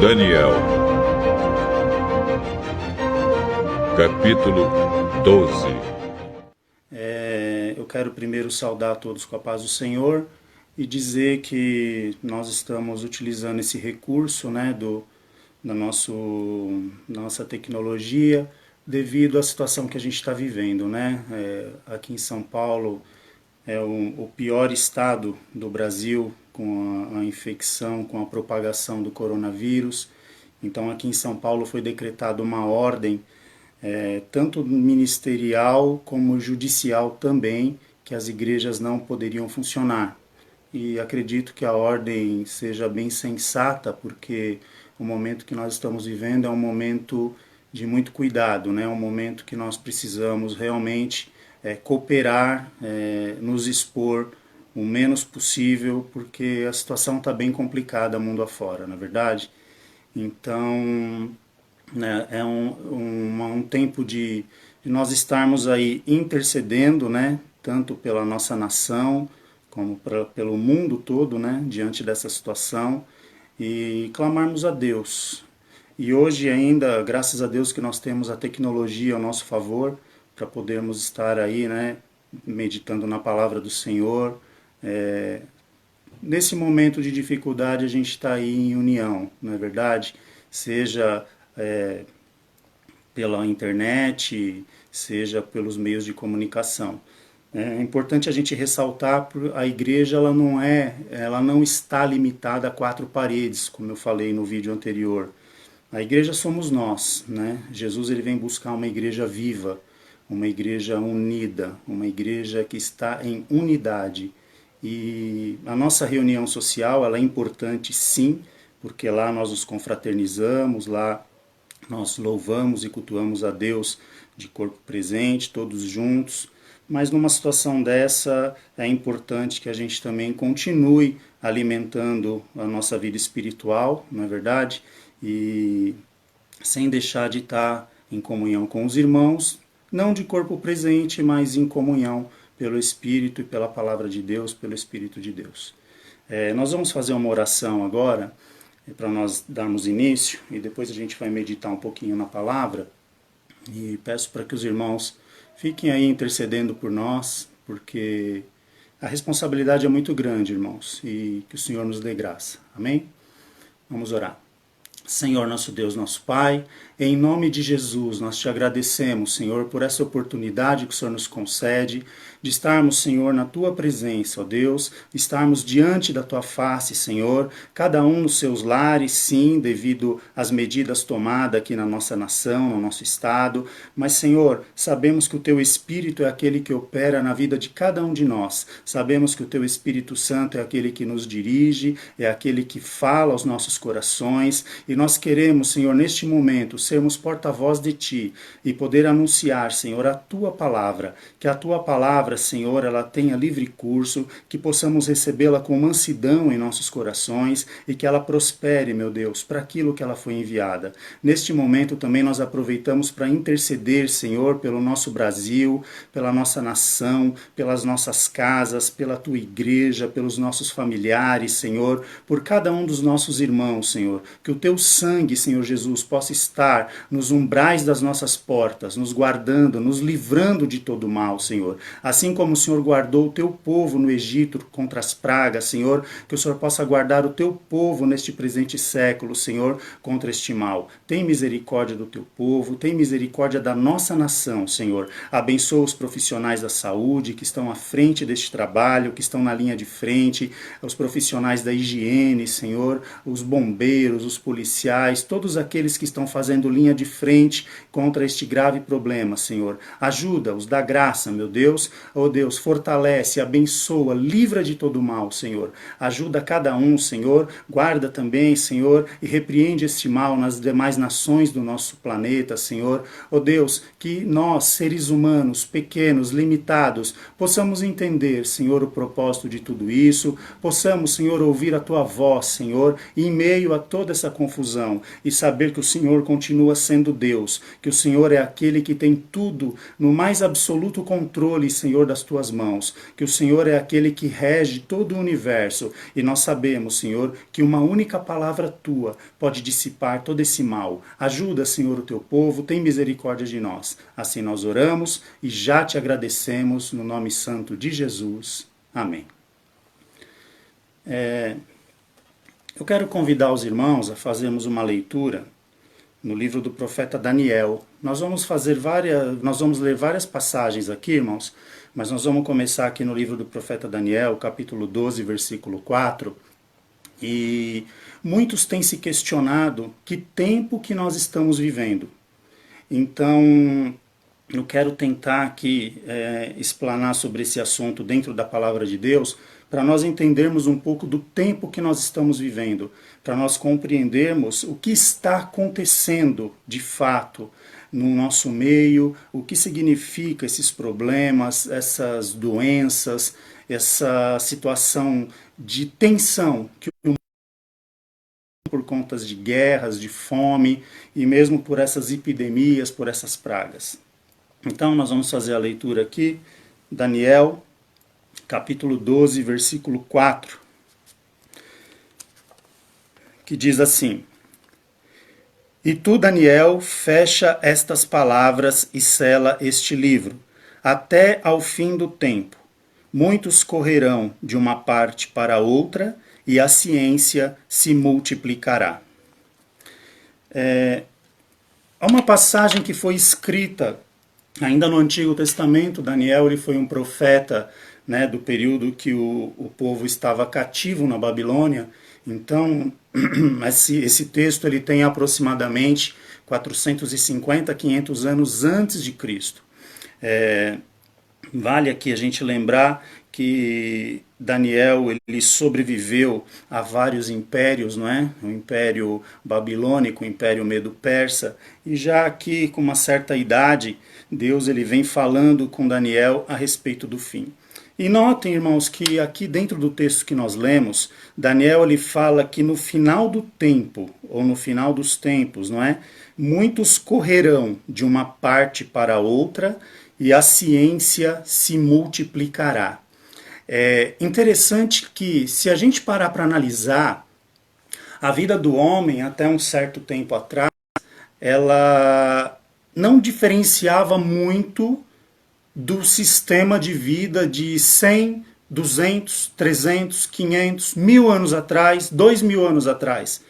Daniel, capítulo 12. Eu quero primeiro saudar a todos com a paz do Senhor e dizer que nós estamos utilizando esse recurso, né, da nossa tecnologia devido à situação que a gente está vivendo, né? Aqui em São Paulo é o pior estado do Brasil com a infecção, com a propagação do coronavírus. Então aqui em São Paulo foi decretada uma ordem, tanto ministerial como judicial também, que as igrejas não poderiam funcionar. E acredito que a ordem seja bem sensata, porque o momento que nós estamos vivendo é um momento de muito cuidado, né? Um momento que nós precisamos realmente cooperar, nos expor o menos possível, porque a situação está bem complicada mundo afora, na verdade. Então, né, é um tempo de nós estarmos aí intercedendo, né, tanto pela nossa nação, como pelo mundo todo, né, diante dessa situação, e clamarmos a Deus. E hoje ainda, graças a Deus que nós temos a tecnologia ao nosso favor, para podermos estar aí, né, meditando na palavra do Senhor. Nesse momento de dificuldade a gente está aí em união, não é verdade? Seja pela internet, seja pelos meios de comunicação. É importante a gente ressaltar que a igreja ela não está limitada a quatro paredes, como eu falei no vídeo anterior. A igreja somos nós, né? Jesus ele vem buscar uma igreja viva, uma igreja unida, uma igreja que está em unidade. E a nossa reunião social ela é importante sim, porque lá nós nos confraternizamos, lá nós louvamos e cultuamos a Deus de corpo presente, todos juntos. Mas numa situação dessa é importante que a gente também continue alimentando a nossa vida espiritual, não é verdade? E sem deixar de estar em comunhão com os irmãos, não de corpo presente, mas em comunhão pelo Espírito e pela palavra de Deus, pelo Espírito de Deus. Nós vamos fazer uma oração agora, para nós darmos início, e depois a gente vai meditar um pouquinho na palavra, e peço para que os irmãos fiquem aí intercedendo por nós, porque a responsabilidade é muito grande, irmãos, e que o Senhor nos dê graça. Amém? Vamos orar. Senhor, nosso Deus, nosso Pai, em nome de Jesus, nós te agradecemos, Senhor, por essa oportunidade que o Senhor nos concede de estarmos, Senhor, na Tua presença, ó Deus, estarmos diante da Tua face, Senhor, cada um nos seus lares, sim, devido às medidas tomadas aqui na nossa nação, no nosso estado, mas, Senhor, sabemos que o Teu Espírito é aquele que opera na vida de cada um de nós, sabemos que o Teu Espírito Santo é aquele que nos dirige, é aquele que fala aos nossos corações, e nós queremos, Senhor, neste momento, sermos porta-voz de Ti e poder anunciar, Senhor, a Tua palavra. Que a Tua palavra, Senhor, ela tenha livre curso, que possamos recebê-la com mansidão em nossos corações e que ela prospere, meu Deus, para aquilo que ela foi enviada. Neste momento também nós aproveitamos para interceder, Senhor, pelo nosso Brasil, pela nossa nação, pelas nossas casas, pela Tua igreja, pelos nossos familiares, Senhor, por cada um dos nossos irmãos, Senhor. Que o Teu sangue, Senhor Jesus, possa estar nos umbrais das nossas portas, nos guardando, nos livrando de todo mal, Senhor. Assim como o Senhor guardou o Teu povo no Egito contra as pragas, Senhor, que o Senhor possa guardar o Teu povo neste presente século, Senhor, contra este mal. Tem misericórdia do Teu povo, tem misericórdia da nossa nação, Senhor. Abençoa os profissionais da saúde que estão à frente deste trabalho, que estão na linha de frente, os profissionais da higiene, Senhor, os bombeiros, os policiais, todos aqueles que estão fazendo linha de frente contra este grave problema, Senhor. Ajuda-os, dá graça, meu Deus. Oh Deus, fortalece, abençoa, livra de todo mal, Senhor. Ajuda cada um, Senhor. Guarda também, Senhor, e repreende este mal nas demais nações do nosso planeta, Senhor. Oh Deus, que nós, seres humanos, pequenos, limitados, possamos entender, Senhor, o propósito de tudo isso, possamos, Senhor, ouvir a Tua voz, Senhor, e em meio a toda essa confusão, confusão e saber que o Senhor continua sendo Deus, que o Senhor é aquele que tem tudo no mais absoluto controle, Senhor, das tuas mãos, que o Senhor é aquele que rege todo o universo e nós sabemos, Senhor, que uma única palavra tua pode dissipar todo esse mal. Ajuda, Senhor, o teu povo, tem misericórdia de nós. Assim nós oramos e já te agradecemos no nome santo de Jesus. Amém. Eu quero convidar os irmãos a fazermos uma leitura no livro do profeta Daniel. Nós vamos ler várias passagens aqui, irmãos, mas nós vamos começar aqui no livro do profeta Daniel, capítulo 12, versículo 4. E muitos têm se questionado que tempo que nós estamos vivendo. Então, eu quero tentar aqui explanar sobre esse assunto dentro da palavra de Deus, para nós entendermos um pouco do tempo que nós estamos vivendo, para nós compreendermos o que está acontecendo de fato no nosso meio, o que significa esses problemas, essas doenças, essa situação de tensão que o mundo por conta de guerras, de fome e mesmo por essas epidemias, por essas pragas. Então nós vamos fazer a leitura aqui, Daniel, capítulo 12, versículo 4, que diz assim: E tu, Daniel, fecha estas palavras e sela este livro, até ao fim do tempo. Muitos correrão de uma parte para outra, e a ciência se multiplicará. Há uma passagem que foi escrita ainda no Antigo Testamento. Daniel ele foi um profeta, né, do período que o povo estava cativo na Babilônia. Então, esse texto ele tem aproximadamente 450, 500 anos antes de Cristo. Vale aqui a gente lembrar que Daniel ele sobreviveu a vários impérios, não é? O Império Babilônico, o Império Medo-Persa, e já aqui com uma certa idade, Deus ele vem falando com Daniel a respeito do fim. E notem, irmãos, que aqui dentro do texto que nós lemos, Daniel ele fala que no final do tempo, ou no final dos tempos, não é? Muitos correrão de uma parte para outra e a ciência se multiplicará. É interessante que, se a gente parar para analisar, a vida do homem até um certo tempo atrás, ela não diferenciava muito do sistema de vida de 100, 200, 300, 500, 1000 anos atrás, 2000 anos atrás.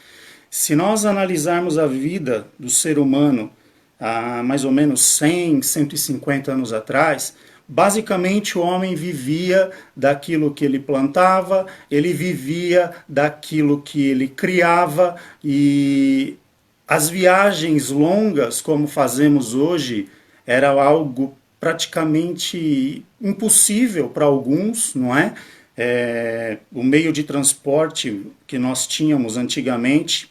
Se nós analisarmos a vida do ser humano há mais ou menos 100, 150 anos atrás, basicamente o homem vivia daquilo que ele plantava, ele vivia daquilo que ele criava, e as viagens longas, como fazemos hoje, era algo praticamente impossível para alguns, não é? O meio de transporte que nós tínhamos antigamente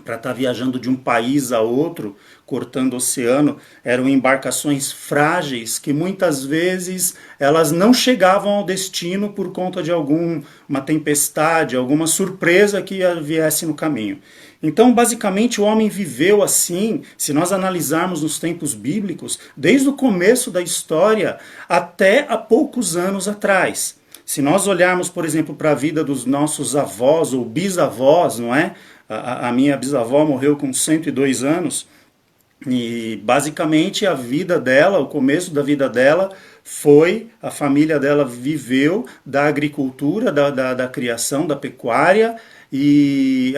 para estar viajando de um país a outro, cortando o oceano, eram embarcações frágeis que muitas vezes elas não chegavam ao destino por conta de alguma tempestade, alguma surpresa que viesse no caminho. Então, basicamente, o homem viveu assim, se nós analisarmos nos tempos bíblicos, desde o começo da história até há poucos anos atrás. Se nós olharmos, por exemplo, para a vida dos nossos avós ou bisavós, não é? A minha bisavó morreu com 102 anos e basicamente a vida dela, o começo da vida dela foi, a família dela viveu da agricultura, da criação, da pecuária, e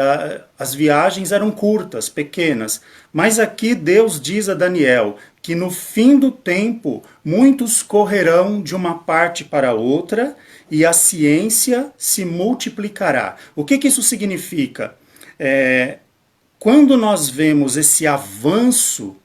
as viagens eram curtas, pequenas. Mas aqui Deus diz a Daniel que no fim do tempo muitos correrão de uma parte para outra e a ciência se multiplicará. O que isso significa? Quando nós vemos esse avanço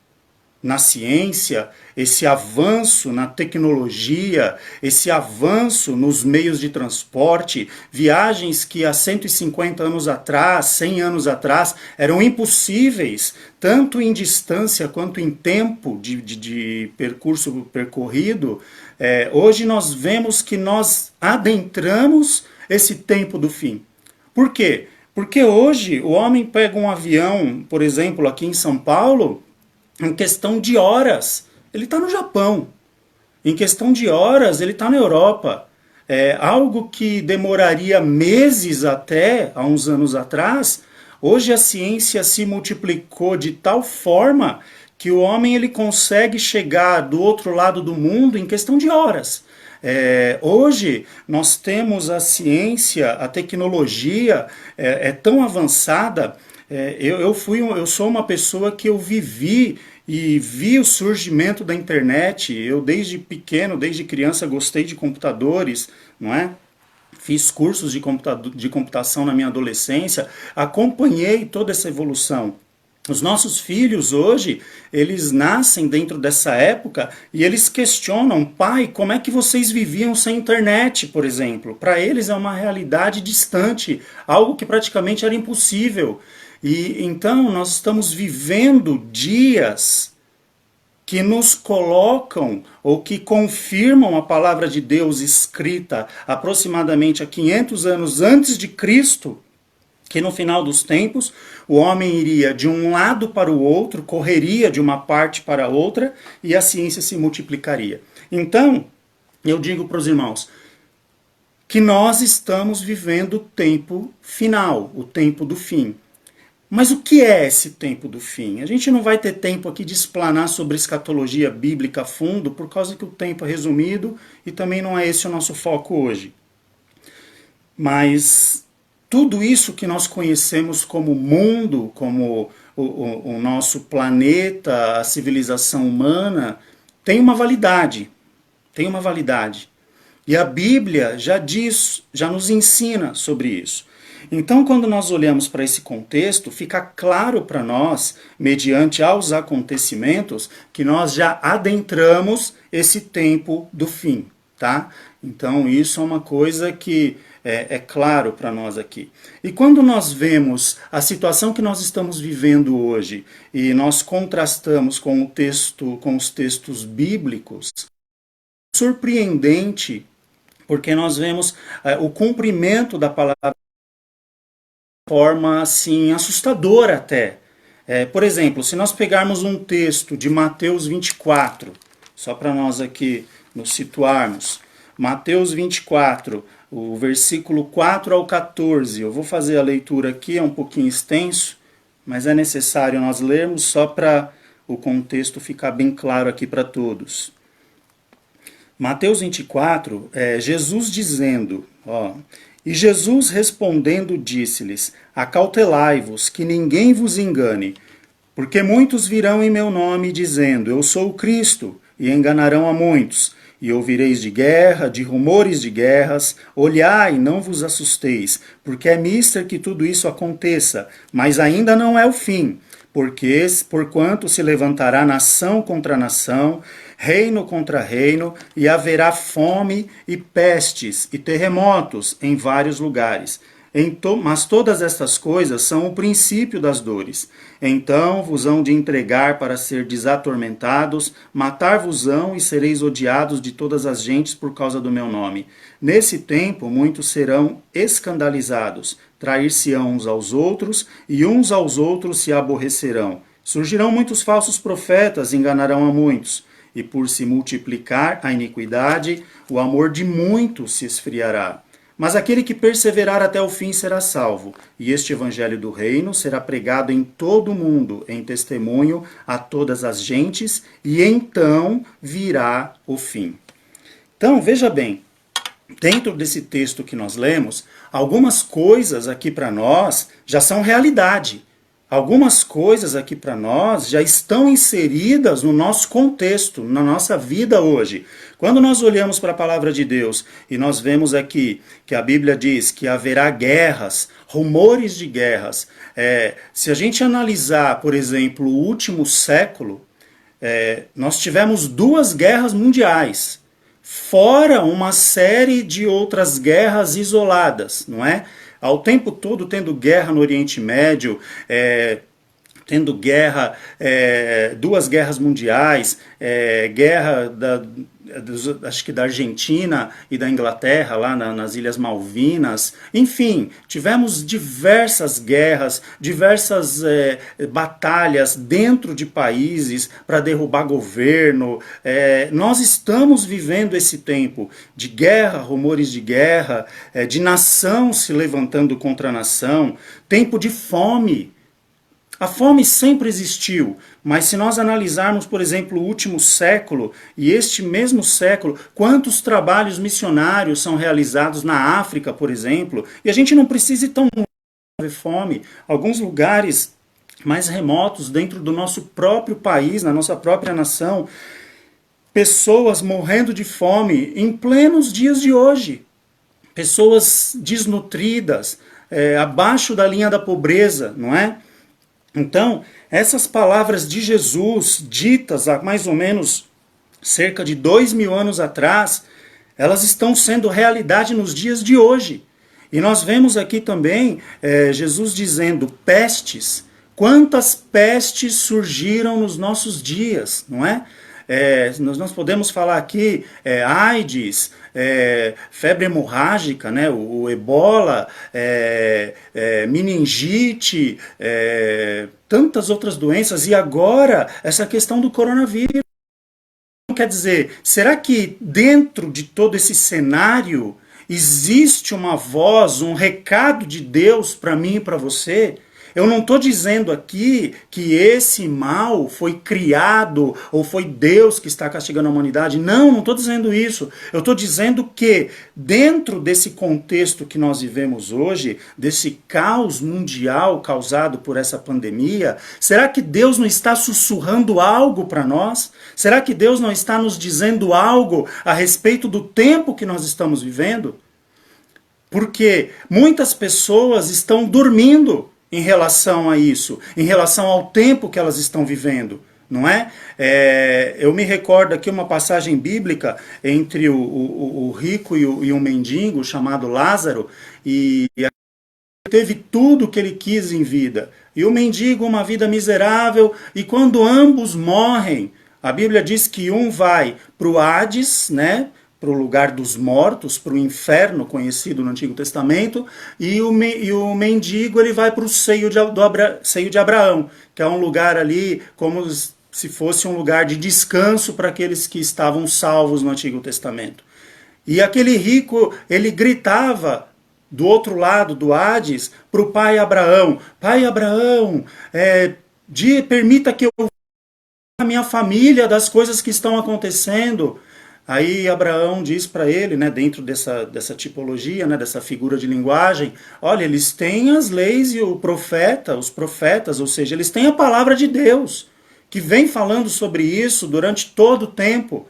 na ciência, esse avanço na tecnologia, esse avanço nos meios de transporte, viagens que há 150 anos atrás, 100 anos atrás, eram impossíveis, tanto em distância quanto em tempo de percurso percorrido, hoje nós vemos que nós adentramos esse tempo do fim. Por quê? Porque hoje o homem pega um avião, por exemplo, aqui em São Paulo, em questão de horas, ele está no Japão. Em questão de horas, ele está na Europa. É algo que demoraria meses até, há uns anos atrás, hoje a ciência se multiplicou de tal forma que o homem ele consegue chegar do outro lado do mundo em questão de horas. Hoje nós temos a ciência, a tecnologia é tão avançada. Eu sou uma pessoa que eu vivi e vi o surgimento da internet. Eu desde pequeno, desde criança, gostei de computadores, não é? Fiz cursos de computação na minha adolescência, acompanhei toda essa evolução. Os nossos filhos hoje, eles nascem dentro dessa época e eles questionam, pai, como é que vocês viviam sem internet, por exemplo? Para eles é uma realidade distante, algo que praticamente era impossível. E então nós estamos vivendo dias que nos colocam ou que confirmam a palavra de Deus escrita aproximadamente há 500 anos antes de Cristo, que no final dos tempos o homem iria de um lado para o outro, correria de uma parte para outra e a ciência se multiplicaria. Então, eu digo para os irmãos que nós estamos vivendo o tempo final, o tempo do fim. Mas o que é esse tempo do fim? A gente não vai ter tempo aqui de explanar sobre escatologia bíblica a fundo, por causa que o tempo é resumido e também não é esse o nosso foco hoje. Mas tudo isso que nós conhecemos como mundo, como o nosso planeta, a civilização humana, tem uma validade. Tem uma validade. E a Bíblia já diz, já nos ensina sobre isso. Então, quando nós olhamos para esse contexto, fica claro para nós, mediante aos acontecimentos, que nós já adentramos esse tempo do fim, tá? Então, isso é uma coisa que é claro para nós aqui. E quando nós vemos a situação que nós estamos vivendo hoje e nós contrastamos com o texto, com os textos bíblicos, surpreendente, porque nós vemos o cumprimento da palavra de forma assim assustadora até. Por exemplo, se nós pegarmos um texto de Mateus 24, só para nós aqui nos situarmos, Mateus 24, o versículo 4 ao 14, eu vou fazer a leitura aqui, é um pouquinho extenso, mas é necessário nós lermos só para o contexto ficar bem claro aqui para todos. Mateus 24, Jesus dizendo, e Jesus respondendo disse-lhes, acautelai-vos, que ninguém vos engane, porque muitos virão em meu nome dizendo, eu sou o Cristo, e enganarão a muitos. E ouvireis de guerra, de rumores de guerras, olhai, não vos assusteis, porque é mister que tudo isso aconteça, mas ainda não é o fim, porque porquanto se levantará nação contra nação, reino contra reino, e haverá fome e pestes e terremotos em vários lugares. Mas todas estas coisas são o princípio das dores. Então vos hão de entregar para ser desatormentados, matar-vos-ão e sereis odiados de todas as gentes por causa do meu nome. Nesse tempo muitos serão escandalizados, trair-se-ão uns aos outros, e uns aos outros se aborrecerão. Surgirão muitos falsos profetas, enganarão a muitos. E por se multiplicar a iniquidade, o amor de muitos se esfriará. Mas aquele que perseverar até o fim será salvo, e este evangelho do reino será pregado em todo o mundo, em testemunho a todas as gentes, e então virá o fim. Então, veja bem, dentro desse texto que nós lemos, algumas coisas aqui para nós já são realidade. Algumas coisas aqui para nós já estão inseridas no nosso contexto, na nossa vida hoje. Quando nós olhamos para a palavra de Deus e nós vemos aqui que a Bíblia diz que haverá guerras, rumores de guerras, se a gente analisar, por exemplo, o último século, nós tivemos 2 guerras mundiais, fora uma série de outras guerras isoladas, não é? Ao tempo todo tendo guerra no Oriente Médio, tendo guerra, duas guerras mundiais, guerra acho que da Argentina e da Inglaterra, lá nas Ilhas Malvinas. Enfim, tivemos diversas guerras, diversas batalhas dentro de países para derrubar governo. Nós estamos vivendo esse tempo de guerra, rumores de guerra, de nação se levantando contra a nação, tempo de fome. A fome sempre existiu, mas se nós analisarmos, por exemplo, o último século e este mesmo século, quantos trabalhos missionários são realizados na África, por exemplo, e a gente não precisa ir tão longe para ver fome. Alguns lugares mais remotos dentro do nosso próprio país, na nossa própria nação, pessoas morrendo de fome em plenos dias de hoje. Pessoas desnutridas, abaixo da linha da pobreza, não é? Então, essas palavras de Jesus, ditas há mais ou menos cerca de 2000 anos atrás, elas estão sendo realidade nos dias de hoje. E nós vemos aqui também Jesus dizendo pestes. Quantas pestes surgiram nos nossos dias, não é? Nós podemos falar aqui AIDS, febre hemorrágica, né, o ebola, meningite, tantas outras doenças, e agora essa questão do coronavírus. Quer dizer, será que dentro de todo esse cenário existe uma voz, um recado de Deus para mim e para você? Eu não estou dizendo aqui que esse mal foi criado ou foi Deus que está castigando a humanidade. Não, não estou dizendo isso. Eu estou dizendo que dentro desse contexto que nós vivemos hoje, desse caos mundial causado por essa pandemia, será que Deus não está sussurrando algo para nós? Será que Deus não está nos dizendo algo a respeito do tempo que nós estamos vivendo? Porque muitas pessoas estão dormindo em relação a isso, em relação ao tempo que elas estão vivendo, não é? Eu me recordo aqui uma passagem bíblica entre o rico e o mendigo chamado Lázaro, e teve tudo o que ele quis em vida, e o mendigo uma vida miserável, e quando ambos morrem, a Bíblia diz que um vai para o Hades, né? Para o lugar dos mortos, para o inferno conhecido no Antigo Testamento, e o mendigo ele vai para o seio de Abraão, que é um lugar ali como se fosse um lugar de descanso para aqueles que estavam salvos no Antigo Testamento. E aquele rico, ele gritava do outro lado do Hades para o pai Abraão: Pai Abraão, permita que eu a minha família das coisas que estão acontecendo. Aí Abraão diz para ele, né, dentro dessa tipologia, né, dessa figura de linguagem, olha, eles têm as leis e os profetas, ou seja, eles têm a palavra de Deus, que vem falando sobre isso durante todo o tempo.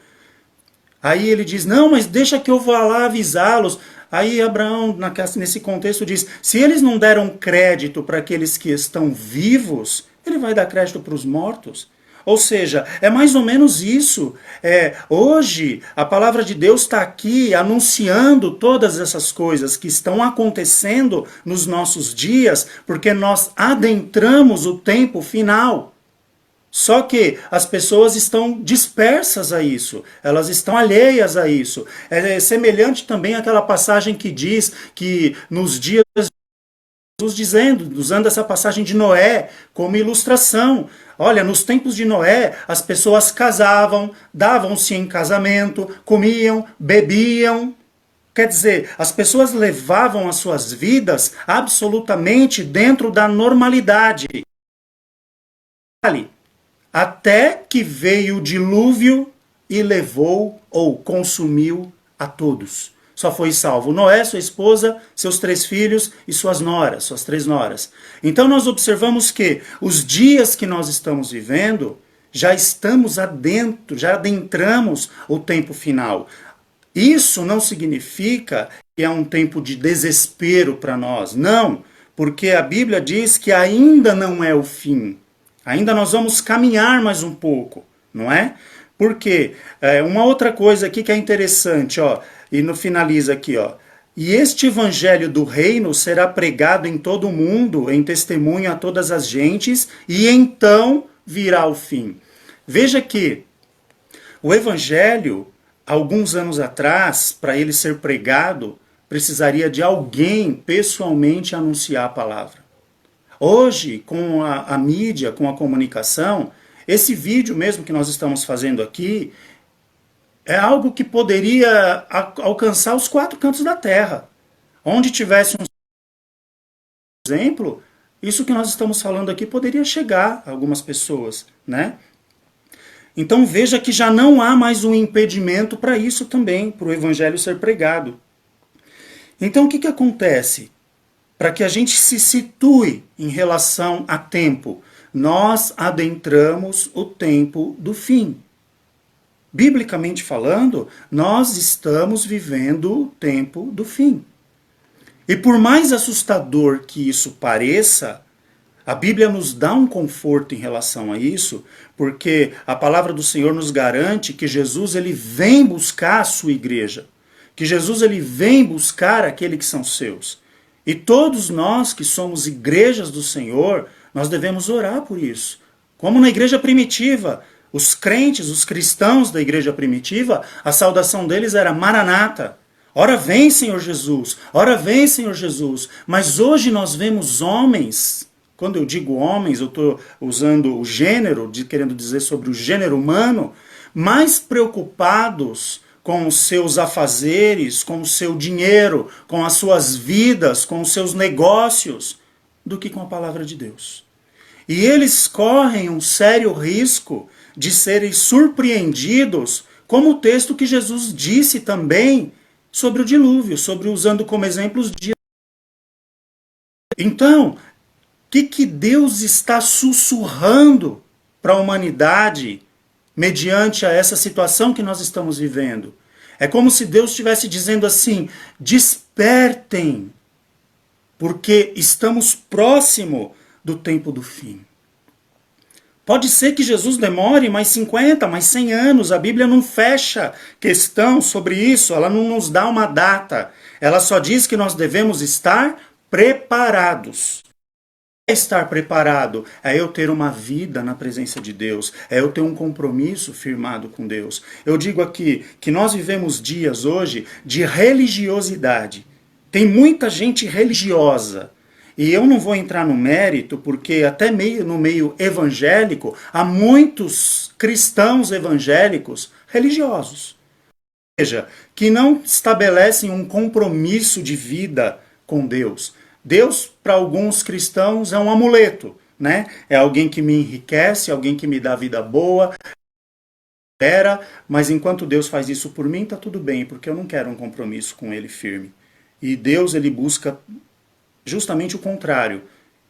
Aí ele diz, não, mas deixa que eu vá lá avisá-los. Aí Abraão, nesse contexto, diz, se eles não deram crédito para aqueles que estão vivos, ele vai dar crédito para os mortos. Ou seja, é mais ou menos isso. Hoje, a palavra de Deus está aqui anunciando todas essas coisas que estão acontecendo nos nossos dias, porque nós adentramos o tempo final. Só que as pessoas estão dispersas a isso, elas estão alheias a isso. É semelhante também àquela passagem que diz que nos dias Jesus dizendo, usando essa passagem de Noé como ilustração. Olha, nos tempos de Noé, as pessoas casavam, davam-se em casamento, comiam, bebiam. Quer dizer, as pessoas levavam as suas vidas absolutamente dentro da normalidade. Até que veio o dilúvio e levou ou consumiu a todos. Só foi salvo Noé, sua esposa, seus 3 filhos e suas noras, suas 3 noras. Então nós observamos que os dias que nós estamos vivendo, já estamos adentro, já adentramos o tempo final. Isso não significa que é um tempo de desespero para nós, não, porque a Bíblia diz que ainda não é o fim. Ainda nós vamos caminhar mais um pouco, não é? Porque uma outra coisa aqui que é interessante, ó, e no finaliza aqui, ó. E este evangelho do reino será pregado em todo o mundo, em testemunho a todas as gentes, e então virá o fim. Veja que o evangelho, alguns anos atrás, para ele ser pregado, precisaria de alguém pessoalmente anunciar a palavra. Hoje, com a mídia, com a comunicação, esse vídeo mesmo que nós estamos fazendo aqui é algo que poderia alcançar os quatro cantos da terra. Onde tivesse um exemplo, isso que nós estamos falando aqui poderia chegar a algumas pessoas, né? Então veja que já não há mais um impedimento para isso também, para o evangelho ser pregado. Então o que acontece? Para que a gente se situe em relação a tempo, nós adentramos o tempo do fim. Biblicamente falando, nós estamos vivendo o tempo do fim. E por mais assustador que isso pareça, a Bíblia nos dá um conforto em relação a isso, porque a palavra do Senhor nos garante que Jesus ele vem buscar a sua igreja, que Jesus ele vem buscar aqueles que são seus. E todos nós que somos igrejas do Senhor, nós devemos orar por isso. Como na igreja primitiva, os crentes, os cristãos da igreja primitiva, a saudação deles era Maranata. Ora vem, Senhor Jesus, ora vem, Senhor Jesus. Mas hoje nós vemos homens, quando eu digo homens, eu estou usando o gênero, querendo dizer sobre o gênero humano, mais preocupados com os seus afazeres, com o seu dinheiro, com as suas vidas, com os seus negócios, do que com a palavra de Deus. E eles correm um sério risco de serem surpreendidos, como o texto que Jesus disse também sobre o dilúvio, sobre usando como exemplo os dias. Então, o que Deus está sussurrando para a humanidade mediante a essa situação que nós estamos vivendo? É como se Deus estivesse dizendo assim: despertem, porque estamos próximo do tempo do fim. Pode ser que Jesus demore mais 50, mais 100 anos. A Bíblia não fecha questão sobre isso, ela não nos dá uma data. Ela só diz que nós devemos estar preparados. Estar preparado é eu ter uma vida na presença de Deus, é eu ter um compromisso firmado com Deus. Eu digo aqui que nós vivemos dias hoje de religiosidade. Tem muita gente religiosa. E eu não vou entrar no mérito, porque até no meio evangélico, há muitos cristãos evangélicos religiosos. Ou seja, que não estabelecem um compromisso de vida com Deus. Deus, para alguns cristãos, é um amuleto, né? É alguém que me enriquece, alguém que me dá vida boa, mas enquanto Deus faz isso por mim, tá tudo bem, porque eu não quero um compromisso com Ele firme. E Deus, Ele busca justamente o contrário.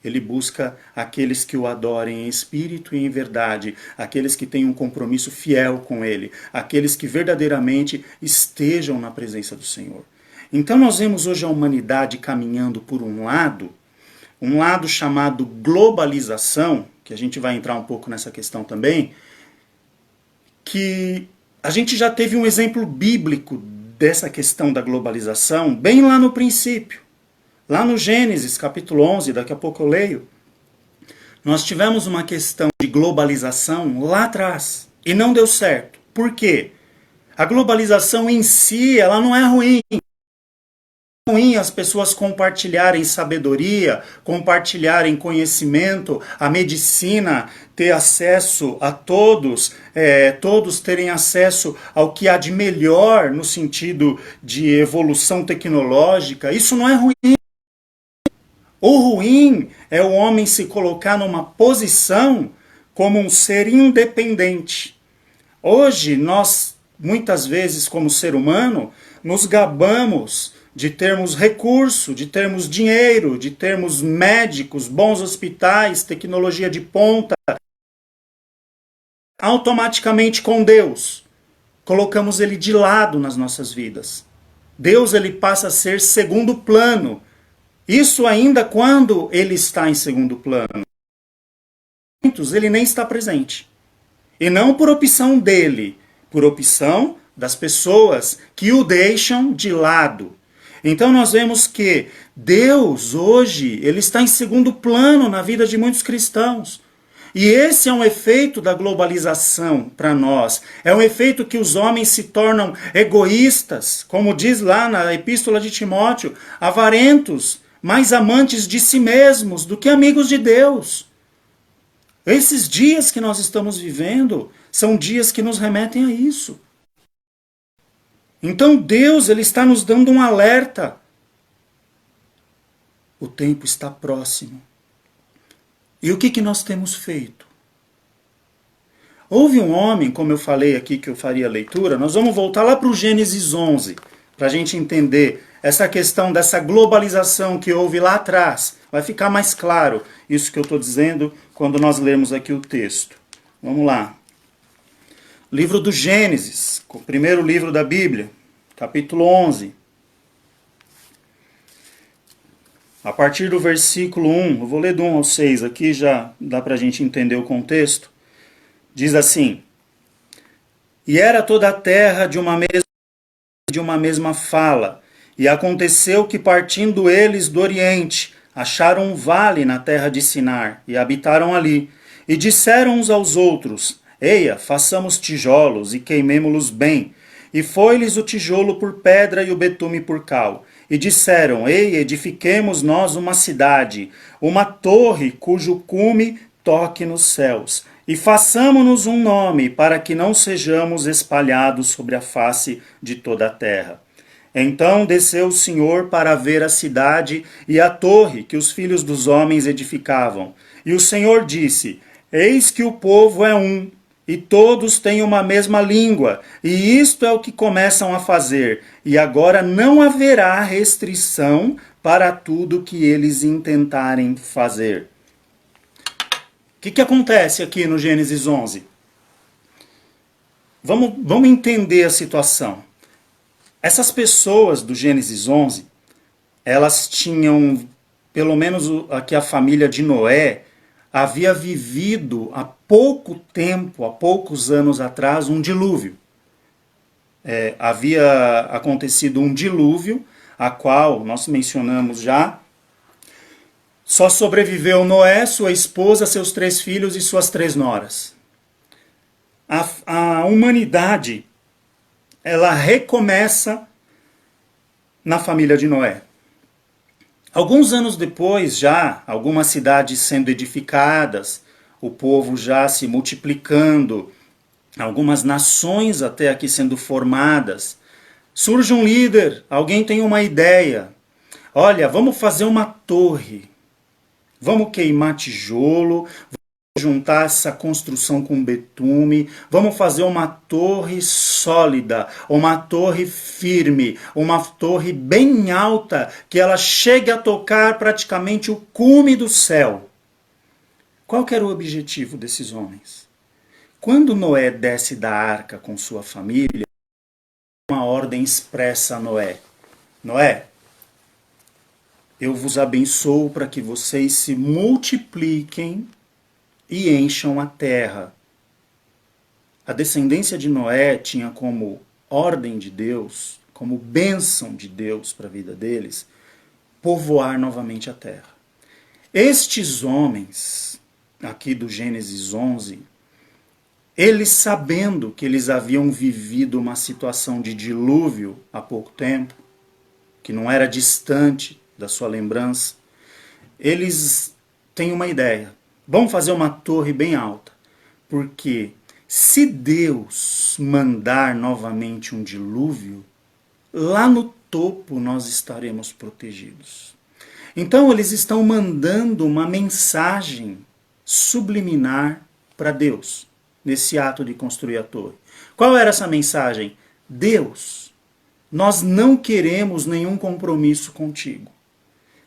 Ele busca aqueles que o adorem em espírito e em verdade, aqueles que tenham um compromisso fiel com Ele, aqueles que verdadeiramente estejam na presença do Senhor. Então nós vemos hoje a humanidade caminhando por um lado chamado globalização, que a gente vai entrar um pouco nessa questão também, que a gente já teve um exemplo bíblico dessa questão da globalização bem lá no princípio. Lá no Gênesis, capítulo 11, daqui a pouco eu leio, nós tivemos uma questão de globalização lá atrás, e não deu certo. Por quê? A globalização em si, ela não é ruim. É ruim as pessoas compartilharem sabedoria, compartilharem conhecimento, a medicina ter acesso a todos, todos terem acesso ao que há de melhor no sentido de evolução tecnológica. Isso não é ruim. O ruim é o homem se colocar numa posição como um ser independente. Hoje, nós, muitas vezes, como ser humano, nos gabamos de termos recurso, de termos dinheiro, de termos médicos, bons hospitais, tecnologia de ponta. Automaticamente com Deus, colocamos Ele de lado nas nossas vidas. Deus ele passa a ser segundo plano. Isso ainda quando ele está em segundo plano. Muitos ele nem está presente. E não por opção dele, por opção das pessoas que o deixam de lado. Então nós vemos que Deus hoje, ele está em segundo plano na vida de muitos cristãos. E esse é um efeito da globalização para nós. É um efeito que os homens se tornam egoístas, como diz lá na Epístola de Timóteo, avarentos, mais amantes de si mesmos do que amigos de Deus. Esses dias que nós estamos vivendo são dias que nos remetem a isso. Então Deus, ele está nos dando um alerta. O tempo está próximo. E o que nós temos feito? Houve um homem, como eu falei aqui que eu faria a leitura, nós vamos voltar lá para o Gênesis 11, para a gente entender essa questão dessa globalização que houve lá atrás. Vai ficar mais claro isso que eu estou dizendo quando nós lermos aqui o texto. Vamos lá. Livro do Gênesis, o primeiro livro da Bíblia, capítulo 11. A partir do versículo 1, eu vou ler do 1 ao 6 aqui, já dá para a gente entender o contexto. Diz assim: E era toda a terra de uma mesma fala, e aconteceu que partindo eles do Oriente, acharam um vale na terra de Sinar, e habitaram ali. E disseram uns aos outros: Eia, façamos tijolos e queimemo-los bem. E foi-lhes o tijolo por pedra e o betume por cal. E disseram: Ei, edifiquemos nós uma cidade, uma torre cujo cume toque nos céus. E façamo-nos um nome, para que não sejamos espalhados sobre a face de toda a terra. Então desceu o Senhor para ver a cidade e a torre que os filhos dos homens edificavam. E o Senhor disse: Eis que o povo é um, e todos têm uma mesma língua, e isto é o que começam a fazer, e agora não haverá restrição para tudo que eles intentarem fazer. O que acontece aqui no Gênesis 11? Vamos entender a situação. Essas pessoas do Gênesis 11, elas tinham, pelo menos aqui a família de Noé, havia vivido há pouco tempo, há poucos anos atrás, um dilúvio. Havia acontecido um dilúvio, a qual nós mencionamos já. Só sobreviveu Noé, sua esposa, seus 3 filhos e suas 3 noras. A humanidade, ela recomeça na família de Noé. Alguns anos depois, já, algumas cidades sendo edificadas, o povo já se multiplicando, algumas nações até aqui sendo formadas. Surge um líder, alguém tem uma ideia. Olha, vamos fazer uma torre. Vamos queimar tijolo, juntar essa construção com betume, vamos fazer uma torre sólida, uma torre firme, uma torre bem alta, que ela chegue a tocar praticamente o cume do céu. Qual que era o objetivo desses homens? Quando Noé desce da arca com sua família, uma ordem expressa a Noé: Noé, eu vos abençoo para que vocês se multipliquem e encham a terra. A descendência de Noé tinha como ordem de Deus, como bênção de Deus para a vida deles, povoar novamente a terra. Estes homens, aqui do Gênesis 11, eles sabendo que eles haviam vivido uma situação de dilúvio há pouco tempo, que não era distante da sua lembrança, eles têm uma ideia. Vamos fazer uma torre bem alta, porque se Deus mandar novamente um dilúvio, lá no topo nós estaremos protegidos. Então eles estão mandando uma mensagem subliminar para Deus, nesse ato de construir a torre. Qual era essa mensagem? Deus, nós não queremos nenhum compromisso contigo.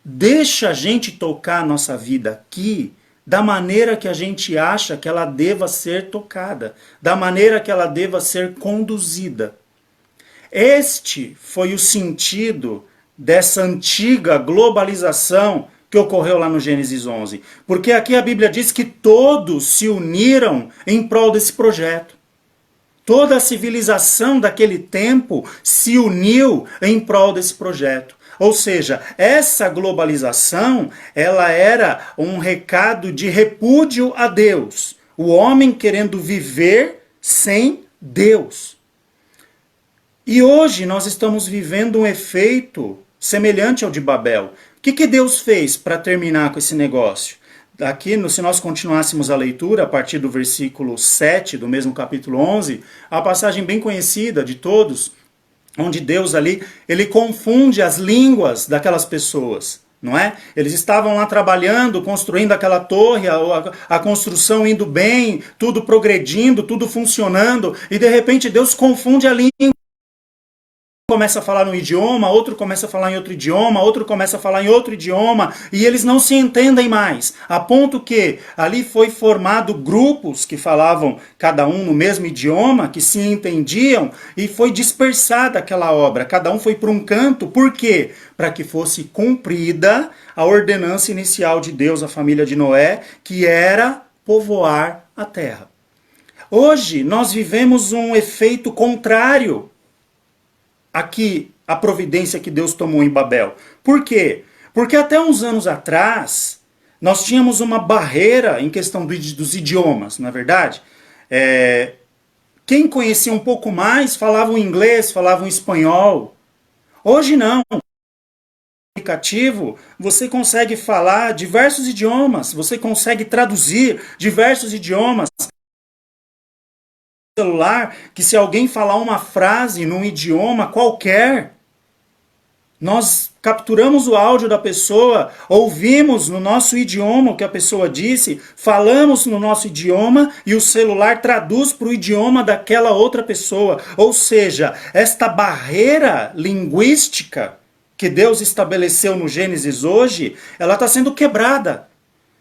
Deixa a gente tocar a nossa vida aqui da maneira que a gente acha que ela deva ser tocada, da maneira que ela deva ser conduzida. Este foi o sentido dessa antiga globalização que ocorreu lá no Gênesis 11. Porque aqui a Bíblia diz que todos se uniram em prol desse projeto. Toda a civilização daquele tempo se uniu em prol desse projeto. Ou seja, essa globalização, ela era um recado de repúdio a Deus. O homem querendo viver sem Deus. E hoje nós estamos vivendo um efeito semelhante ao de Babel. O que Deus fez para terminar com esse negócio? Aqui, se nós continuássemos a leitura, a partir do versículo 7 do mesmo capítulo 11, a passagem bem conhecida de todos, onde Deus ali, ele confunde as línguas daquelas pessoas, não é? Eles estavam lá trabalhando, construindo aquela torre, a construção indo bem, tudo progredindo, tudo funcionando, e de repente Deus confunde a língua. Começa a falar um idioma, outro começa a falar em outro idioma, outro começa a falar em outro idioma, e eles não se entendem mais, a ponto que ali foi formado grupos que falavam cada um no mesmo idioma, que se entendiam, e foi dispersada aquela obra, cada um foi para um canto. Por quê? Para que fosse cumprida a ordenança inicial de Deus à família de Noé, que era povoar a terra. Hoje nós vivemos um efeito contrário aqui a providência que Deus tomou em Babel. Por quê? Porque até uns anos atrás, nós tínhamos uma barreira em questão dos idiomas, não é verdade? Quem conhecia um pouco mais falava o inglês, falava o espanhol. Hoje não. No aplicativo, você consegue falar diversos idiomas, você consegue traduzir diversos idiomas. Celular, que se alguém falar uma frase num idioma qualquer, nós capturamos o áudio da pessoa, ouvimos no nosso idioma o que a pessoa disse, falamos no nosso idioma e o celular traduz para o idioma daquela outra pessoa. Ou seja, esta barreira linguística que Deus estabeleceu no Gênesis hoje, ela está sendo quebrada.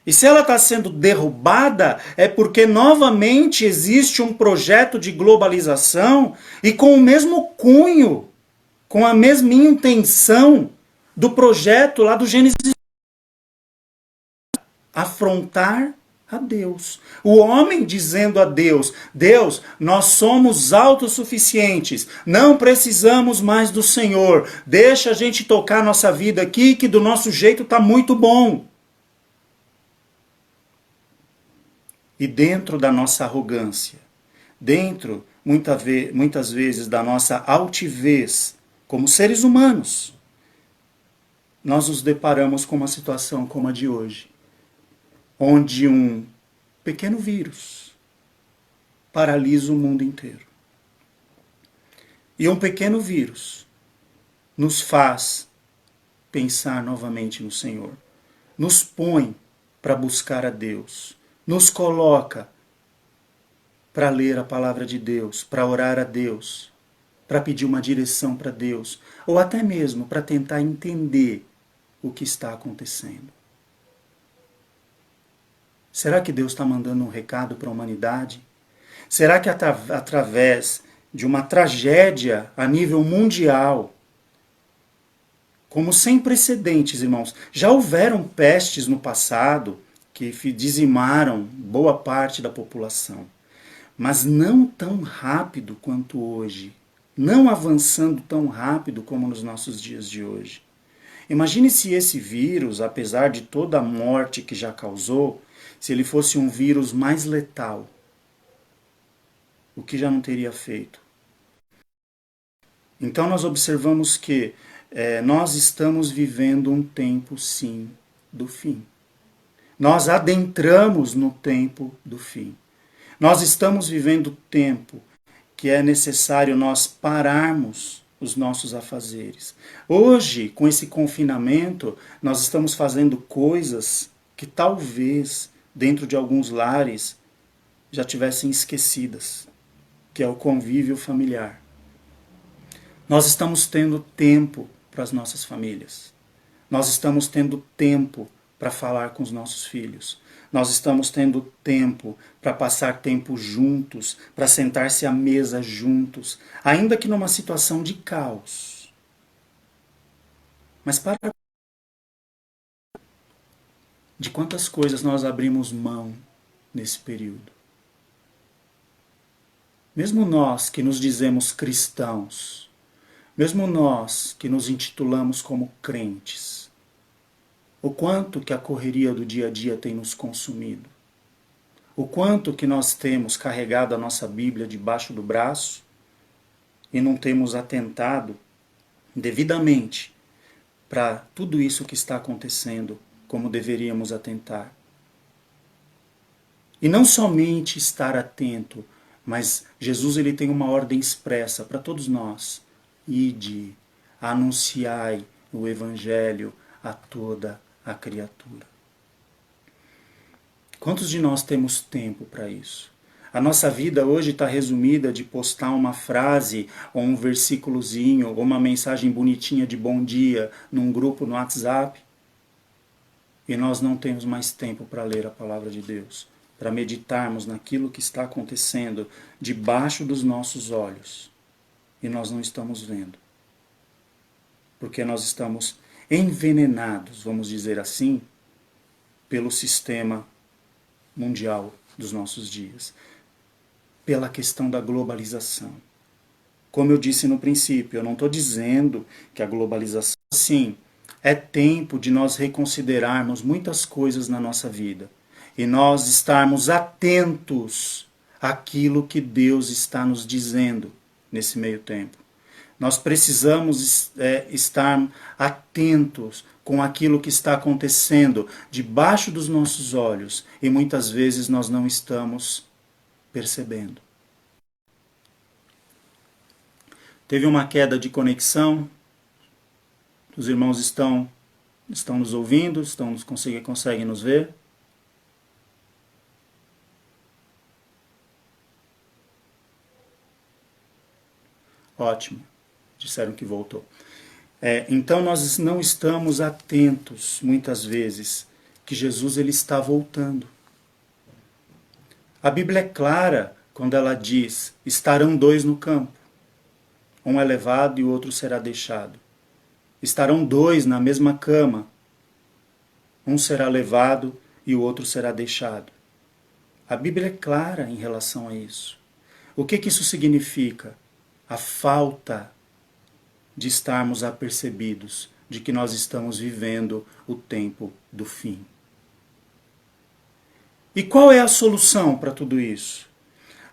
E se ela está sendo derrubada, é porque novamente existe um projeto de globalização e com o mesmo cunho, com a mesma intenção do projeto lá do Gênesis, afrontar a Deus. O homem dizendo a Deus: Deus, nós somos autossuficientes, não precisamos mais do Senhor, deixa a gente tocar nossa vida aqui que do nosso jeito está muito bom. E dentro da nossa arrogância, dentro, muitas vezes, da nossa altivez, como seres humanos, nós nos deparamos com uma situação como a de hoje, onde um pequeno vírus paralisa o mundo inteiro. E um pequeno vírus nos faz pensar novamente no Senhor, nos põe para buscar a Deus, nos coloca para ler a palavra de Deus, para orar a Deus, para pedir uma direção para Deus, ou até mesmo para tentar entender o que está acontecendo. Será que Deus está mandando um recado para a humanidade? Será que através de uma tragédia a nível mundial, como sem precedentes, irmãos, já houveram pestes no passado que dizimaram boa parte da população, mas não tão rápido quanto hoje, não avançando tão rápido como nos nossos dias de hoje. Imagine se esse vírus, apesar de toda a morte que já causou, se ele fosse um vírus mais letal, o que já não teria feito? Então nós observamos que nós estamos vivendo um tempo, sim, do fim. Nós adentramos no tempo do fim. Nós estamos vivendo tempo que é necessário nós pararmos os nossos afazeres. Hoje, com esse confinamento, nós estamos fazendo coisas que talvez, dentro de alguns lares, já tivessem esquecidas, que é o convívio familiar. Nós estamos tendo tempo para as nossas famílias. Nós estamos tendo tempo para falar com os nossos filhos. Nós estamos tendo tempo para passar tempo juntos, para sentar-se à mesa juntos, ainda que numa situação de caos. Mas para de quantas coisas nós abrimos mão nesse período. Mesmo nós que nos dizemos cristãos, Mesmo nós que nos intitulamos como crentes, o quanto que a correria do dia a dia tem nos consumido, o quanto que nós temos carregado a nossa Bíblia debaixo do braço e não temos atentado devidamente para tudo isso que está acontecendo como deveríamos atentar. E não somente estar atento, mas Jesus ele tem uma ordem expressa para todos nós. Ide, anunciai o Evangelho a toda a criatura. Quantos de nós temos tempo para isso? A nossa vida hoje está resumida de postar uma frase, ou um versículozinho, ou uma mensagem bonitinha de bom dia num grupo no WhatsApp. E nós não temos mais tempo para ler a palavra de Deus, para meditarmos naquilo que está acontecendo debaixo dos nossos olhos. E nós não estamos vendo. Porque nós estamos envenenados, vamos dizer assim, pelo sistema mundial dos nossos dias. Pela questão da globalização. Como eu disse no princípio, eu não estou dizendo que a globalização, sim, é tempo de nós reconsiderarmos muitas coisas na nossa vida. E nós estarmos atentos àquilo que Deus está nos dizendo nesse meio tempo. Nós precisamos estar atentos com aquilo que está acontecendo debaixo dos nossos olhos e muitas vezes nós não estamos percebendo. Teve uma queda de conexão, os irmãos estão nos ouvindo, conseguem nos ver? Ótimo, disseram que voltou. Então nós não estamos atentos, muitas vezes, que Jesus ele está voltando. A Bíblia é clara quando ela diz, estarão dois no campo, um é levado e o outro será deixado. Estarão dois na mesma cama, um será levado e o outro será deixado. A Bíblia é clara em relação a isso. O que isso significa? A falta de estarmos apercebidos de que nós estamos vivendo o tempo do fim. E qual é a solução para tudo isso?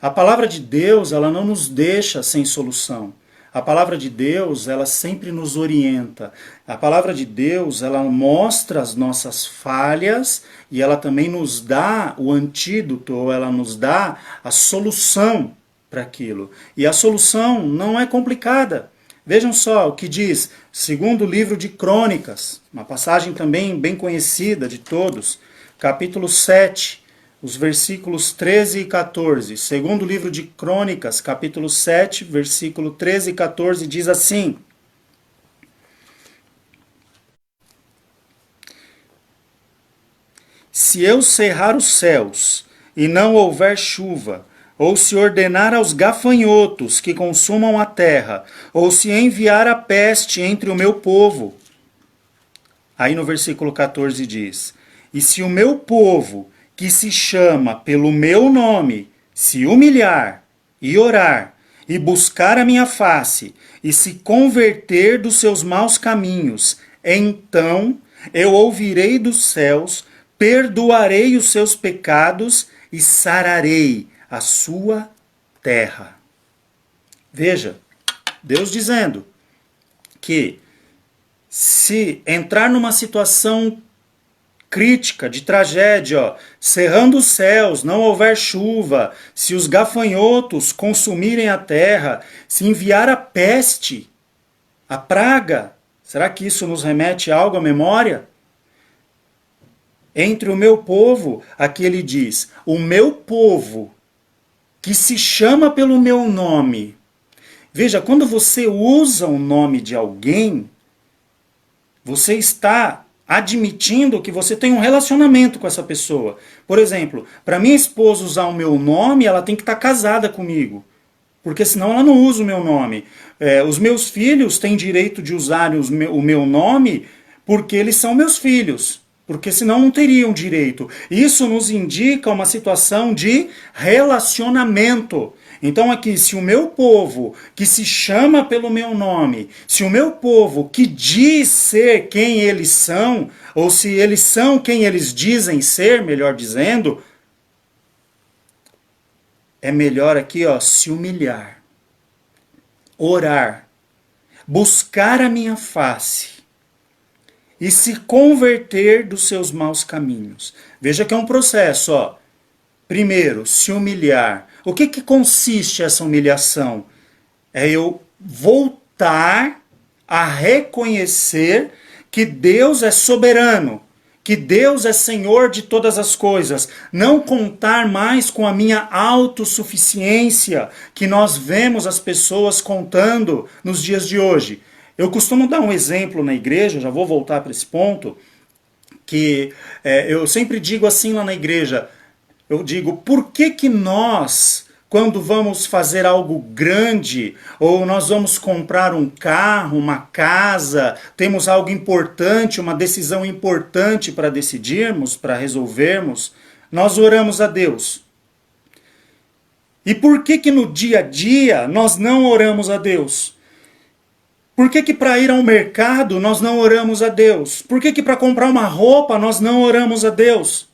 A palavra de Deus, ela não nos deixa sem solução. A palavra de Deus, ela sempre nos orienta. A palavra de Deus, ela mostra as nossas falhas e ela também nos dá o antídoto, ou ela nos dá a solução para aquilo. E a solução não é complicada. Vejam só o que diz, segundo livro de Crônicas, uma passagem também bem conhecida de todos, capítulo 7, os versículos 13 e 14. Segundo livro de Crônicas, capítulo 7, versículo 13 e 14, diz assim: Se eu cerrar os céus e não houver chuva, ou se ordenar aos gafanhotos que consumam a terra, ou se enviar a peste entre o meu povo. Aí no versículo 14 diz, e se o meu povo, que se chama pelo meu nome, se humilhar e orar, e buscar a minha face, e se converter dos seus maus caminhos, então eu ouvirei dos céus, perdoarei os seus pecados e sararei a sua terra. Veja, Deus dizendo que se entrar numa situação crítica, de tragédia, cerrando os céus, não houver chuva, se os gafanhotos consumirem a terra, se enviar a peste, a praga, será que isso nos remete a algo à memória? Entre o meu povo, aqui ele diz, o meu povo, que se chama pelo meu nome. Veja, quando você usa o nome de alguém, você está admitindo que você tem um relacionamento com essa pessoa. Por exemplo, para minha esposa usar o meu nome, ela tem que estar casada comigo. Porque senão ela não usa o meu nome. Os meus filhos têm direito de usar o meu nome porque eles são meus filhos. Porque senão não teriam direito. Isso nos indica uma situação de relacionamento. Então aqui, se o meu povo que se chama pelo meu nome, se o meu povo que diz ser quem eles são, ou se eles são quem eles dizem ser, melhor dizendo, é melhor aqui, ó, se humilhar, orar, buscar a minha face e se converter dos seus maus caminhos. Veja que é um processo, ó. Primeiro, se humilhar. O que consiste essa humilhação? É eu voltar a reconhecer que Deus é soberano, que Deus é Senhor de todas as coisas. Não contar mais com a minha autossuficiência, que nós vemos as pessoas contando nos dias de hoje. Eu costumo dar um exemplo na igreja, já vou voltar para esse ponto, que eu sempre digo assim lá na igreja, eu digo, por que que nós, quando vamos fazer algo grande, ou nós vamos comprar um carro, uma casa, temos algo importante, uma decisão importante para decidirmos, para resolvermos, nós oramos a Deus? E por que que no dia a dia nós não oramos a Deus? Por que que para ir ao mercado nós não oramos a Deus? Por que que para comprar uma roupa nós não oramos a Deus?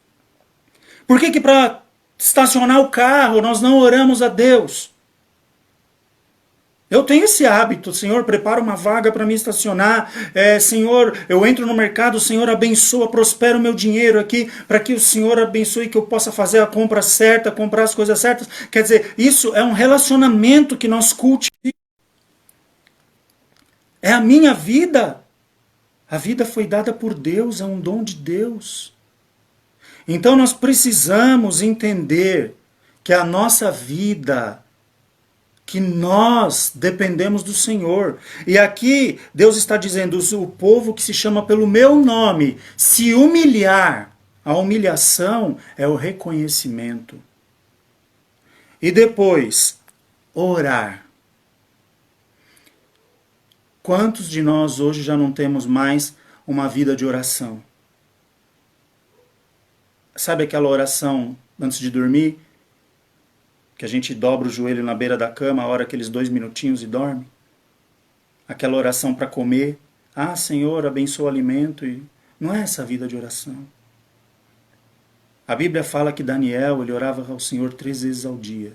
Por que que para estacionar o carro nós não oramos a Deus? Eu tenho esse hábito, Senhor, prepara uma vaga para me estacionar, Senhor, eu entro no mercado, Senhor, abençoa, prospera o meu dinheiro aqui, para que o Senhor abençoe, que eu possa fazer a compra certa, comprar as coisas certas. Quer dizer, isso é um relacionamento que nós cultivamos. É a minha vida. A vida foi dada por Deus, é um dom de Deus. Então nós precisamos entender que a nossa vida, que nós dependemos do Senhor. E aqui Deus está dizendo, o povo que se chama pelo meu nome, se humilhar. A humilhação é o reconhecimento. E depois, orar. Quantos de nós hoje já não temos mais uma vida de oração? Sabe aquela oração antes de dormir? Que a gente dobra o joelho na beira da cama, ora aqueles 2 minutinhos e dorme? Aquela oração para comer. Ah, Senhor, abençoa o alimento. E não é essa a vida de oração. A Bíblia fala que Daniel, ele orava ao Senhor 3 vezes ao dia.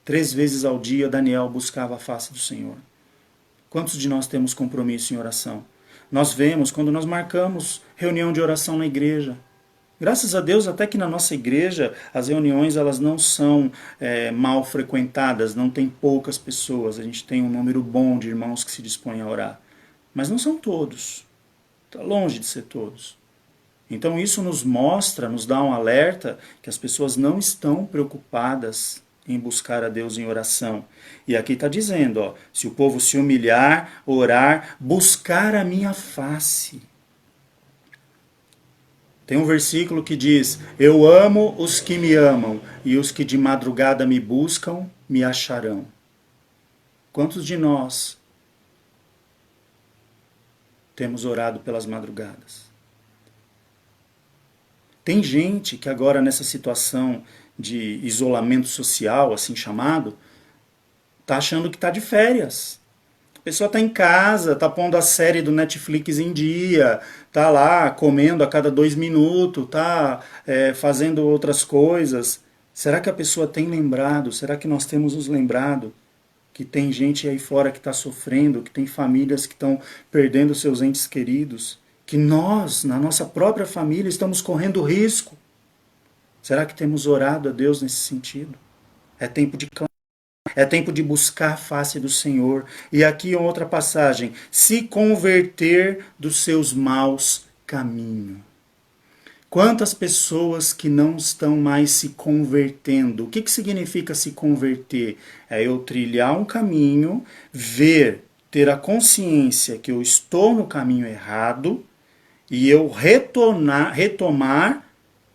3 vezes ao dia Daniel buscava a face do Senhor. Quantos de nós temos compromisso em oração? Nós vemos quando nós marcamos reunião de oração na igreja. Graças a Deus, até que na nossa igreja, as reuniões elas não são mal frequentadas, não tem poucas pessoas, a gente tem um número bom de irmãos que se dispõem a orar. Mas não são todos, está longe de ser todos. Então isso nos mostra, nos dá um alerta que as pessoas não estão preocupadas em buscar a Deus em oração. E aqui está dizendo, ó, se o povo se humilhar, orar, buscar a minha face. Tem um versículo que diz, eu amo os que me amam, e os que de madrugada me buscam, me acharão. Quantos de nós temos orado pelas madrugadas? Tem gente que agora nessa situação de isolamento social, assim chamado, está achando que está de férias. A pessoa está em casa, está pondo a série do Netflix em dia, está lá comendo a cada 2 minutos, está fazendo outras coisas. Será que a pessoa tem lembrado? Será que nós temos nos lembrado que tem gente aí fora que está sofrendo, que tem famílias que estão perdendo seus entes queridos? Que nós, na nossa própria família, estamos correndo risco. Será que temos orado a Deus nesse sentido? É tempo de clamar. É tempo de buscar a face do Senhor. E aqui outra passagem. Se converter dos seus maus caminhos. Quantas pessoas que não estão mais se convertendo? O que significa se converter? É eu trilhar um caminho, ver, ter a consciência que eu estou no caminho errado e eu retomar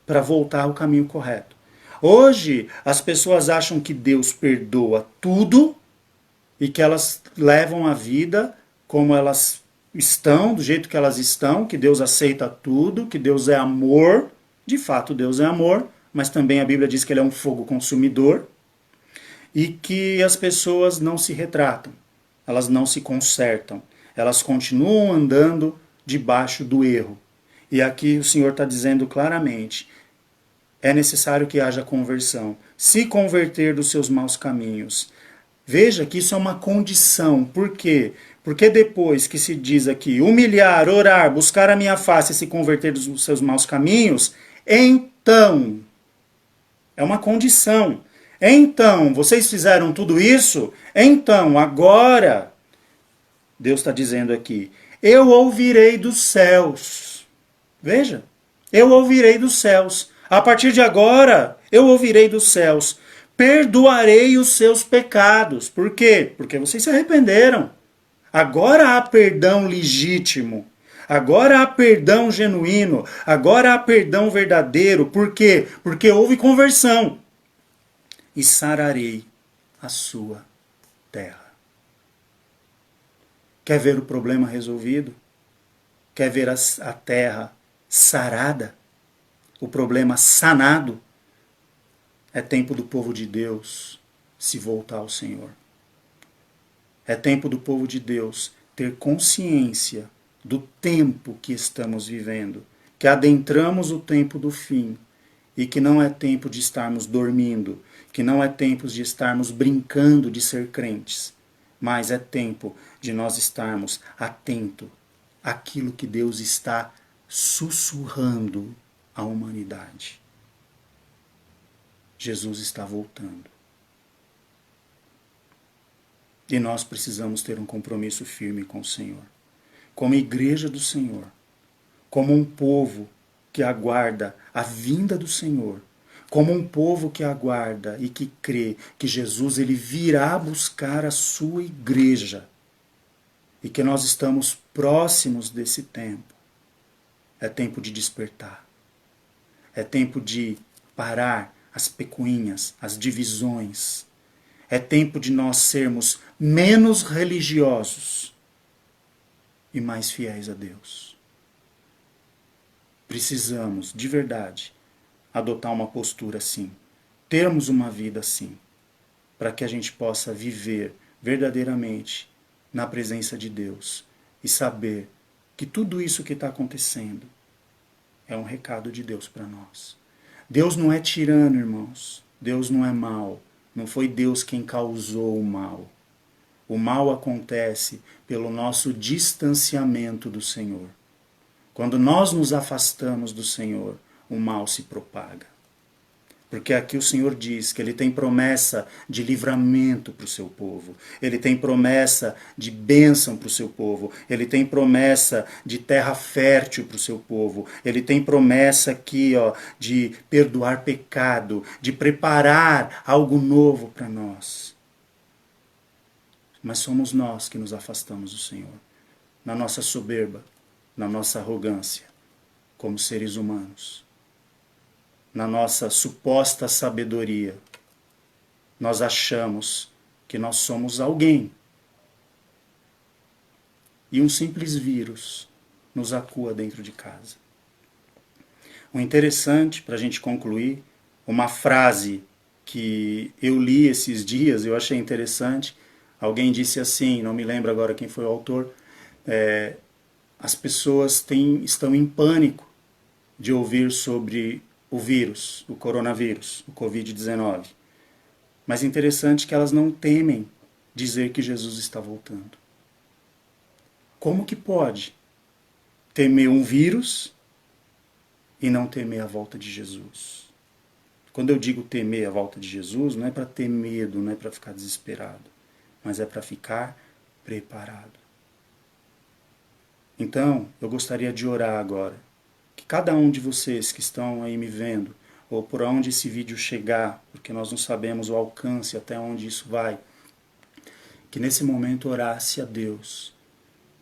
para voltar ao caminho correto. Hoje, as pessoas acham que Deus perdoa tudo e que elas levam a vida como elas estão, do jeito que elas estão, que Deus aceita tudo, que Deus é amor. De fato, Deus é amor, mas também a Bíblia diz que Ele é um fogo consumidor. e que as pessoas não se retratam, elas não se consertam, elas continuam andando debaixo do erro. E aqui o Senhor está dizendo claramente, é necessário que haja conversão, se converter dos seus maus caminhos. Veja que isso é uma condição. Por quê? Porque depois que se diz aqui, humilhar, orar, buscar a minha face e se converter dos seus maus caminhos, então, é uma condição. Então, vocês fizeram tudo isso? Então, agora, Deus está dizendo aqui, eu ouvirei dos céus. Veja, eu ouvirei dos céus. A partir de agora, eu ouvirei dos céus. Perdoarei os seus pecados. Por quê? Porque vocês se arrependeram. Agora há perdão legítimo. Agora há perdão genuíno. Agora há perdão verdadeiro. Por quê? Porque houve conversão. E sararei a sua terra. Quer ver o problema resolvido? Quer ver a terra sarada? O problema sanado? É tempo do povo de Deus se voltar ao Senhor. É tempo do povo de Deus ter consciência do tempo que estamos vivendo, que adentramos o tempo do fim e que não é tempo de estarmos dormindo, que não é tempo de estarmos brincando de ser crentes, mas é tempo de nós estarmos atentos àquilo que Deus está sussurrando à humanidade. Jesus está voltando. E nós precisamos ter um compromisso firme com o Senhor. Como igreja do Senhor. Como um povo que aguarda a vinda do Senhor. Como um povo que aguarda e que crê que Jesus ele virá buscar a sua igreja. E que nós estamos próximos desse tempo. É tempo de despertar. É tempo de parar as picuinhas, as divisões. É tempo de nós sermos menos religiosos e mais fiéis a Deus. Precisamos, de verdade, adotar uma postura assim, termos uma vida assim, para que a gente possa viver verdadeiramente na presença de Deus e saber que tudo isso que está acontecendo é um recado de Deus para nós. Deus não é tirano, irmãos. Deus não é mau. Não foi Deus quem causou o mal. O mal acontece pelo nosso distanciamento do Senhor. Quando nós nos afastamos do Senhor, o mal se propaga. Porque aqui o Senhor diz que Ele tem promessa de livramento para o seu povo. Ele tem promessa de bênção para o seu povo. Ele tem promessa de terra fértil para o seu povo. Ele tem promessa aqui, de perdoar pecado, de preparar algo novo para nós. Mas somos nós que nos afastamos do Senhor. Na nossa soberba, na nossa arrogância, como seres humanos. Na nossa suposta sabedoria, nós achamos que nós somos alguém. E um simples vírus nos acua dentro de casa. O interessante, para a gente concluir, uma frase que eu li esses dias, eu achei interessante. Alguém disse assim, não me lembro agora quem foi o autor, as pessoas estão em pânico de ouvir sobre o vírus, o coronavírus, o Covid-19. Mas interessante que elas não temem dizer que Jesus está voltando. Como que pode temer um vírus e não temer a volta de Jesus? Quando eu digo temer a volta de Jesus, não é para ter medo, não é para ficar desesperado, mas é para ficar preparado. Então, eu gostaria de orar agora. Que cada um de vocês que estão aí me vendo, ou por onde esse vídeo chegar, porque nós não sabemos o alcance até onde isso vai, que nesse momento orasse a Deus,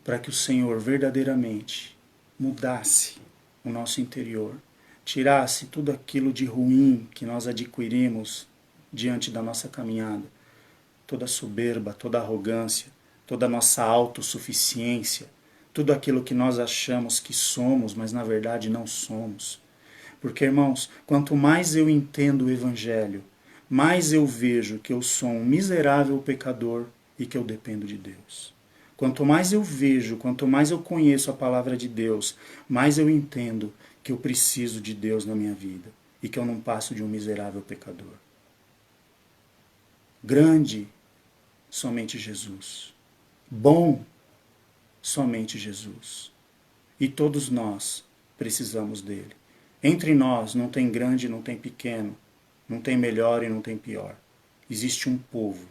para que o Senhor verdadeiramente mudasse o nosso interior, tirasse tudo aquilo de ruim que nós adquirimos diante da nossa caminhada, toda a soberba, toda a arrogância, toda a nossa autossuficiência, tudo aquilo que nós achamos que somos, mas na verdade não somos. Porque, irmãos, quanto mais eu entendo o Evangelho, mais eu vejo que eu sou um miserável pecador e que eu dependo de Deus. Quanto mais eu vejo, quanto mais eu conheço a palavra de Deus, mais eu entendo que eu preciso de Deus na minha vida e que eu não passo de um miserável pecador. Grande, somente Jesus. Bom, somente Jesus. E todos nós precisamos dele. Entre nós não tem grande e não tem pequeno, não tem melhor e não tem pior. Existe um povo,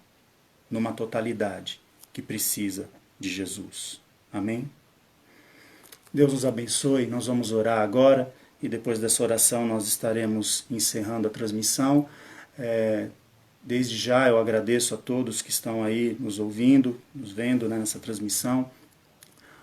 numa totalidade, que precisa de Jesus. Amém? Deus nos abençoe. Nós vamos orar agora e depois dessa oração nós estaremos encerrando a transmissão. Desde já eu agradeço a todos que estão aí nos ouvindo, nos vendo, né, nessa transmissão.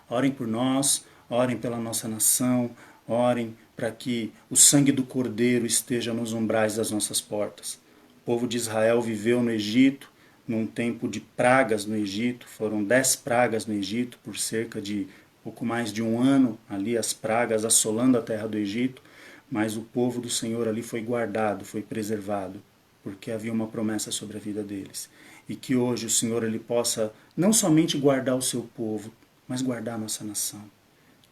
Orem por nós, orem pela nossa nação, orem para que o sangue do Cordeiro esteja nos umbrais das nossas portas. O povo de Israel viveu no Egito, num tempo de pragas no Egito, foram 10 pragas no Egito, por cerca de pouco mais de um ano, ali as pragas assolando a terra do Egito, mas o povo do Senhor ali foi guardado, foi preservado, porque havia uma promessa sobre a vida deles. E que hoje o Senhor ele possa não somente guardar o seu povo, mas guardar a nossa nação.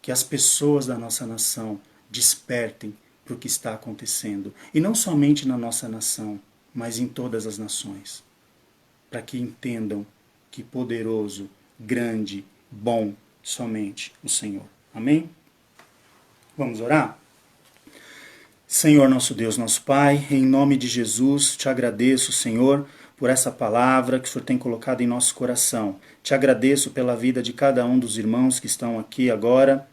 Que as pessoas da nossa nação despertem para o que está acontecendo. E não somente na nossa nação, mas em todas as nações. Para que entendam que poderoso, grande, bom, somente o Senhor. Amém? Vamos orar? Senhor nosso Deus, nosso Pai, em nome de Jesus, te agradeço, Senhor, por essa palavra que o Senhor tem colocado em nosso coração. Te agradeço pela vida de cada um dos irmãos que estão aqui agora,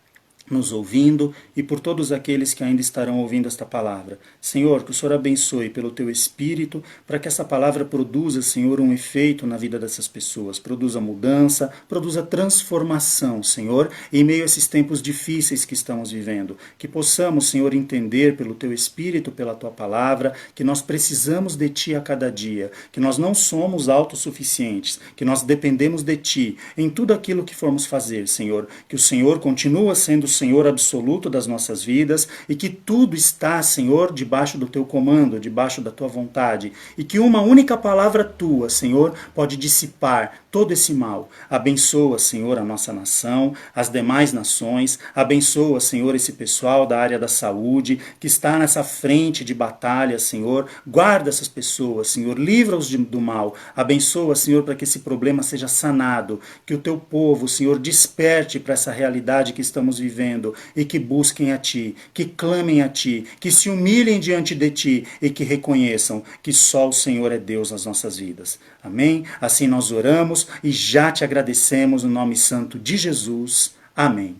nos ouvindo, e por todos aqueles que ainda estarão ouvindo esta palavra. Senhor, que o Senhor abençoe pelo teu Espírito, para que essa palavra produza, Senhor, um efeito na vida dessas pessoas, produza mudança, produza transformação, Senhor, em meio a esses tempos difíceis que estamos vivendo. Que possamos, Senhor, entender pelo teu Espírito, pela tua palavra, que nós precisamos de ti a cada dia, que nós não somos autossuficientes, que nós dependemos de ti em tudo aquilo que formos fazer, Senhor. Que o Senhor continua sendo Senhor absoluto das nossas vidas e que tudo está, Senhor, debaixo do teu comando, debaixo da tua vontade e que uma única palavra tua, Senhor, pode dissipar todo esse mal. Abençoa, Senhor, a nossa nação, as demais nações, abençoa, Senhor, esse pessoal da área da saúde que está nessa frente de batalha, Senhor, guarda essas pessoas, Senhor, livra-os do mal, abençoa, Senhor, para que esse problema seja sanado, que o teu povo, Senhor, desperte para essa realidade que estamos vivendo e que busquem a Ti, que clamem a Ti, que se humilhem diante de Ti e que reconheçam que só o Senhor é Deus nas nossas vidas. Amém? Assim nós oramos e já te agradecemos no nome santo de Jesus. Amém.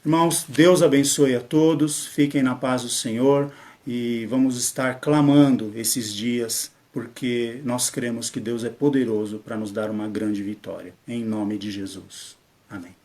Irmãos, Deus abençoe a todos, fiquem na paz do Senhor e vamos estar clamando esses dias porque nós cremos que Deus é poderoso para nos dar uma grande vitória. Em nome de Jesus. Amém.